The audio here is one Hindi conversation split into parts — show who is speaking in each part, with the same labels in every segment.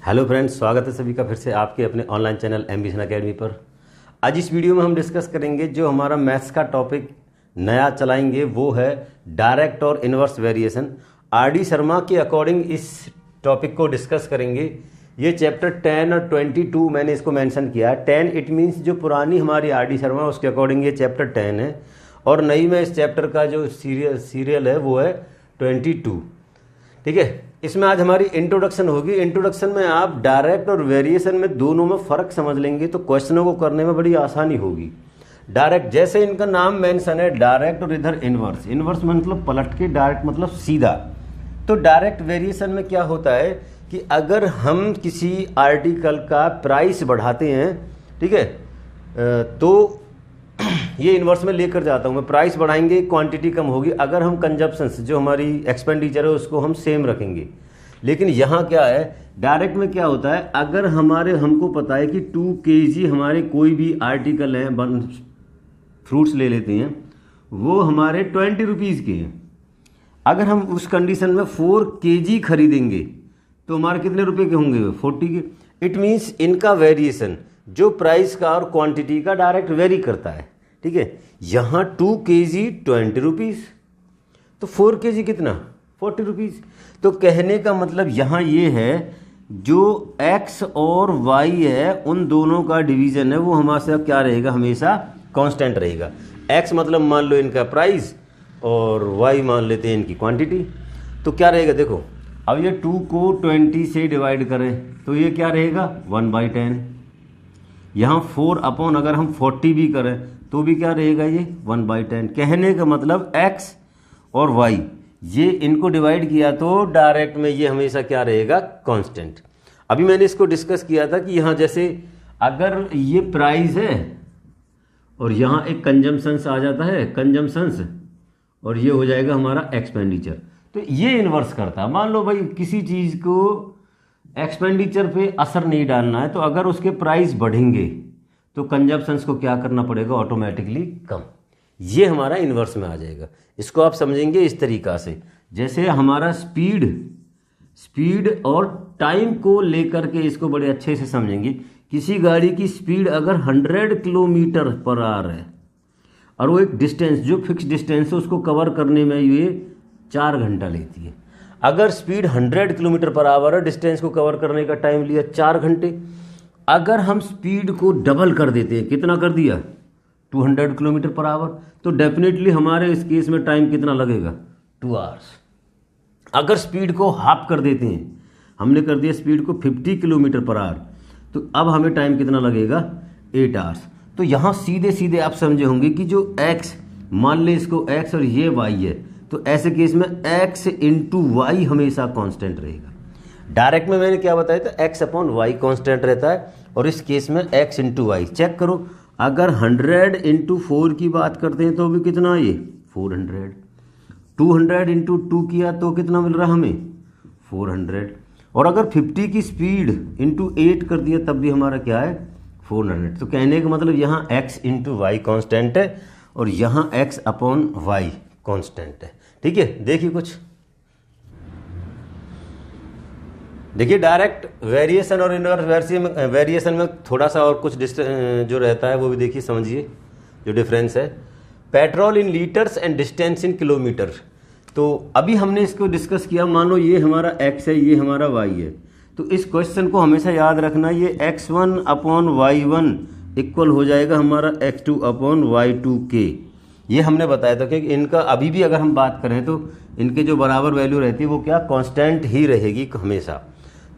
Speaker 1: हेलो फ्रेंड्स, स्वागत है सभी का फिर से आपके अपने ऑनलाइन चैनल एम्बिशन एकेडमी पर। आज इस वीडियो में हम डिस्कस करेंगे जो हमारा मैथ्स का टॉपिक नया चलाएंगे वो है डायरेक्ट और इनवर्स वेरिएशन। आर.डी. शर्मा के अकॉर्डिंग इस टॉपिक को डिस्कस करेंगे। ये चैप्टर 10 और 22 मैंने इसको मेंशन किया है। 10 इट मीन्स जो पुरानी हमारी आर.डी. शर्मा उसके अकॉर्डिंग ये चैप्टर 10 है और नई में इस चैप्टर का जो सीरियल है वो है 22। ठीक है, इसमें आज हमारी इंट्रोडक्शन होगी। इंट्रोडक्शन में आप डायरेक्ट और वेरिएशन में दोनों में फ़र्क समझ लेंगे तो क्वेश्चनों को करने में बड़ी आसानी होगी। डायरेक्ट जैसे इनका नाम मेंशन है डायरेक्ट और इधर इनवर्स। इनवर्स मतलब पलट के, डायरेक्ट मतलब सीधा। तो डायरेक्ट वेरिएशन में क्या होता है कि अगर हम किसी आर्टिकल का प्राइस बढ़ाते हैं, ठीक है, तो ये इन्वर्स में लेकर जाता हूँ मैं। प्राइस बढ़ाएंगे, क्वांटिटी कम होगी। अगर हम कंजप्शंस जो हमारी एक्सपेंडिचर है उसको हम सेम रखेंगे। लेकिन यहाँ क्या है, डायरेक्ट में क्या होता है, अगर हमको पता है कि 2 kg हमारे कोई भी आर्टिकल हैं, फ्रूट्स ले लेते हैं, वो हमारे 20 रुपीज़ के हैं। अगर हम उस कंडीशन में 4 kg खरीदेंगे तो हमारे कितने रुपए के होंगे? 40 के। इट मीन्स इनका वेरिएशन जो प्राइस का और क्वांटिटी का डायरेक्ट वेरी करता है। ठीक है, यहाँ 2 kg 20 रुपीज़, तो 4 kg कितना? 40 रुपीज़। तो कहने का मतलब यहाँ ये है जो x और y है उन दोनों का डिवीजन है वो हमारे साथ क्या रहेगा? हमेशा कांस्टेंट रहेगा। x मतलब मान लो इनका प्राइस और y मान लेते हैं इनकी क्वांटिटी। तो क्या रहेगा? देखो, अब ये 2 को 20 से डिवाइड करें तो ये क्या रहेगा? 1/10। यहाँ 4 अपॉन अगर हम 40 भी करें तो भी क्या रहेगा? ये 1/10। कहने का मतलब x और y ये इनको डिवाइड किया तो डायरेक्ट में ये हमेशा क्या रहेगा? कांस्टेंट। अभी मैंने इसको डिस्कस किया था कि यहाँ जैसे अगर ये प्राइस है और यहाँ एक कंजम्पशंस आ जाता है, कंजम्पशंस, और ये हो जाएगा हमारा एक्सपेंडिचर। तो ये इन्वर्स करता है। मान लो भाई किसी चीज़ को एक्सपेंडिचर पे असर नहीं डालना है तो अगर उसके प्राइस बढ़ेंगे तो कंजप्शंस को क्या करना पड़ेगा? ऑटोमेटिकली कम। ये हमारा इन्वर्स में आ जाएगा। इसको आप समझेंगे इस तरीक़ा से, जैसे हमारा स्पीड और टाइम को लेकर के इसको बड़े अच्छे से समझेंगे। किसी गाड़ी की स्पीड अगर 100 किलोमीटर पर आवर है और वो एक डिस्टेंस जो फिक्स डिस्टेंस है उसको कवर करने में ये 4 घंटा लेती है। अगर स्पीड 100 किलोमीटर पर आवर है, डिस्टेंस को कवर करने का टाइम लिया 4 घंटे। अगर हम स्पीड को डबल कर देते हैं, कितना कर दिया? 200 किलोमीटर पर आवर, तो डेफिनेटली हमारे इस केस में टाइम कितना लगेगा? 2 आवर्स। अगर स्पीड को हाफ कर देते हैं, हमने कर दिया स्पीड को 50 किलोमीटर पर आवर, तो अब हमें टाइम कितना लगेगा? 8 आवर्स। तो यहाँ सीधे सीधे आप समझे होंगे कि जो x, मान ले इसको x और ये y है, तो ऐसे केस में x इंटू वाई हमेशा कांस्टेंट रहेगा। डायरेक्ट में मैंने क्या बताया था? x अपॉन वाई कांस्टेंट रहता है और इस केस में x इंटू वाई। चेक करो, अगर 100 इंटू 4 की बात करते हैं तो भी कितना? ये 400। 200 इंटू 2 किया तो कितना मिल रहा हमें? 400। और अगर 50 की स्पीड इंटू 8 कर दिया तब भी हमारा क्या है? 400। तो कहने का मतलब यहाँ x इंटू वाई कॉन्स्टेंट है और यहाँ x अपॉन वाई कॉन्स्टेंट है। ठीक है, देखिए कुछ, देखिए डायरेक्ट वेरिएशन और इनवर्स वेरिएशन में थोड़ा सा और कुछ जो रहता है वो भी देखिए, समझिए जो डिफरेंस है। Petrol in litres and distance in kilometre. तो अभी हमने इसको डिस्कस किया। मान लो ये हमारा x है, ये हमारा y है, तो इस क्वेश्चन को हमेशा याद रखना, ये x1 अपॉन y1 इक्वल हो जाएगा हमारा x2 अपॉन y2 के। ये हमने बताया था कि इनका अभी भी अगर हम बात करें तो इनके जो बराबर वैल्यू रहती है वो क्या? कांस्टेंट ही रहेगी हमेशा।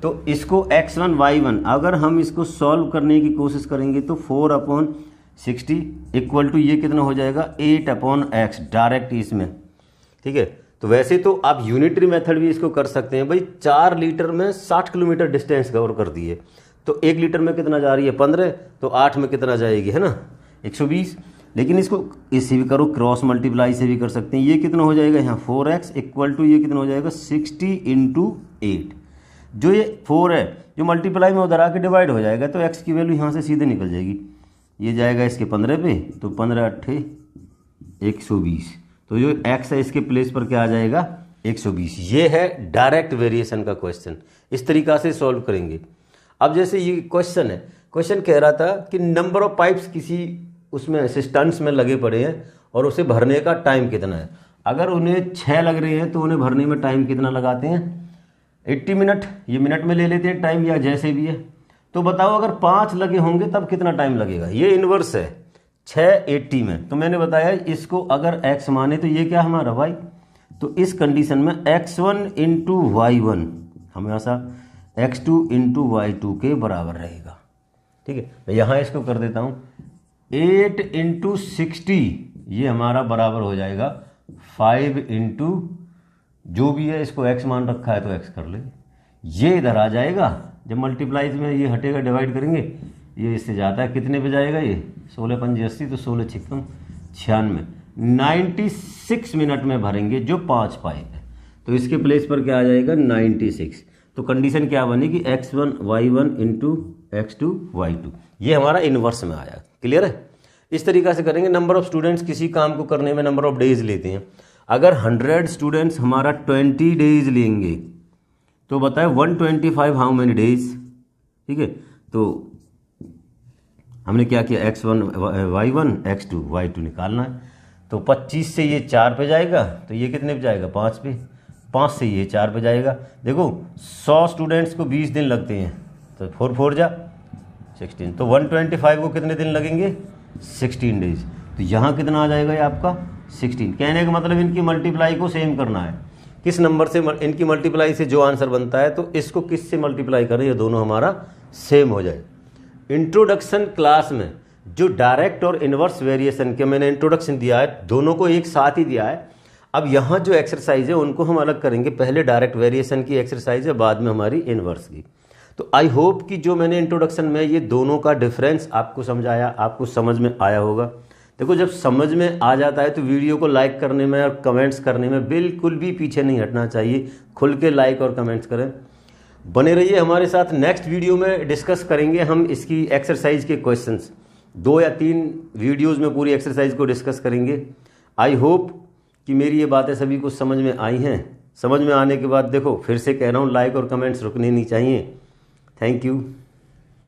Speaker 1: तो इसको x1 y1 अगर हम इसको सॉल्व करने की कोशिश करेंगे तो 4 अपॉन 60 इक्वल टू ये कितना हो जाएगा? 8 अपॉन x डायरेक्ट इसमें। ठीक है, तो वैसे तो आप यूनिटरी मेथड भी इसको कर सकते हैं। भाई 4 लीटर में 60 किलोमीटर डिस्टेंस कवर कर दिए तो 1 लीटर में कितना जा रही है? 15। तो 8 में कितना जाएगी? है ना, 120। लेकिन इसको इससे भी करो, क्रॉस मल्टीप्लाई से भी कर सकते हैं। ये कितना हो जाएगा? यहाँ 4x इक्वल टू ये कितना हो जाएगा? 60 इंटू 8। जो ये 4 है जो मल्टीप्लाई में उधर आके डिवाइड हो जाएगा तो x की वैल्यू यहाँ से सीधे निकल जाएगी। ये जाएगा इसके 15 पे, तो 15 8 120। तो जो x है इसके प्लेस पर क्या आ जाएगा? 120। ये है डायरेक्ट वेरिएशन का क्वेश्चन, इस तरीक़ा से सॉल्व करेंगे। अब जैसे ये क्वेश्चन है, क्वेश्चन कह रहा था कि नंबर ऑफ पाइप्स किसी उसमें असिस्टेंट्स में लगे पड़े हैं और उसे भरने का टाइम कितना है। अगर उन्हें 6 लग रहे हैं तो उन्हें भरने में टाइम कितना लगाते हैं, 80 मिनट। ये मिनट में ले लेते हैं टाइम या जैसे भी है। तो बताओ अगर 5 लगे होंगे तब कितना टाइम लगेगा। ये इन्वर्स है 6 80 में। तो मैंने बताया इसको अगर x माने तो ये क्या हमारा y, तो इस कंडीशन में x1 इंटू y1 हमेशा x2 इंटू y2 के बराबर रहेगा। ठीक है, मैं यहाँ इसको कर देता हूँ 8 इंटू 60, ये हमारा बराबर हो जाएगा 5 इंटू जो भी है, इसको x मान रखा है तो x कर ले। ये इधर आ जाएगा, जब मल्टीप्लाइज में ये हटेगा डिवाइड करेंगे, ये इससे जाता है कितने पे जाएगा, ये 16 पंजे 80, तो 16 छिक्कम 96, 96 मिनट में भरेंगे जो 5 पाइप है। तो इसके प्लेस पर क्या आ जाएगा 96। तो कंडीशन क्या बनेगी x1 y1 into x2 y2। ये हमारा इनवर्स में आया। क्लियर है। इस तरीक़ा से करेंगे। नंबर ऑफ स्टूडेंट्स किसी काम को करने में नंबर ऑफ डेज लेते हैं। अगर 100 स्टूडेंट्स हमारा 20 डेज लेंगे तो बताए 125 हाउ मेनी डेज। ठीक है, तो हमने क्या किया x1 y1 x2 y2 निकालना है। तो 25 से ये 4 पे जाएगा तो ये कितने पे जाएगा 5 पे, 5 से ये 4 पे जाएगा। देखो 100 स्टूडेंट्स को 20 दिन लगते हैं तो 4 4 जा 16, तो 125 को कितने दिन लगेंगे 16 डेज। तो यहाँ कितना आ जाएगा ये आपका 16। कहने का मतलब इनकी मल्टीप्लाई को सेम करना है। किस नंबर से इनकी मल्टीप्लाई से जो आंसर बनता है तो इसको किस से मल्टीप्लाई करें, ये दोनों हमारा सेम हो जाए। इंट्रोडक्शन क्लास में जो डायरेक्ट और इनवर्स वेरिएशन के मैंने इंट्रोडक्शन दिया है, दोनों को एक साथ ही दिया है। अब यहाँ जो एक्सरसाइज है उनको हम अलग करेंगे। पहले डायरेक्ट वेरिएशन की एक्सरसाइज है, बाद में हमारी इनवर्स की। तो आई होप कि जो मैंने इंट्रोडक्शन में ये दोनों का डिफरेंस आपको समझाया, आपको समझ में आया होगा। देखो जब समझ में आ जाता है तो वीडियो को लाइक करने में और कमेंट्स करने में बिल्कुल भी पीछे नहीं हटना चाहिए। खुल के लाइक और कमेंट्स करें। बने रहिए हमारे साथ। नेक्स्ट वीडियो में डिस्कस करेंगे हम इसकी एक्सरसाइज के क्वेश्चंस। 2 या 3 वीडियोज़ में पूरी एक्सरसाइज को डिस्कस करेंगे। आई होप कि मेरी ये बातें सभी को समझ में आई हैं। समझ में आने के बाद देखो फिर से कह रहा हूँ लाइक और कमेंट्स रुकने नहीं चाहिए। Thank you.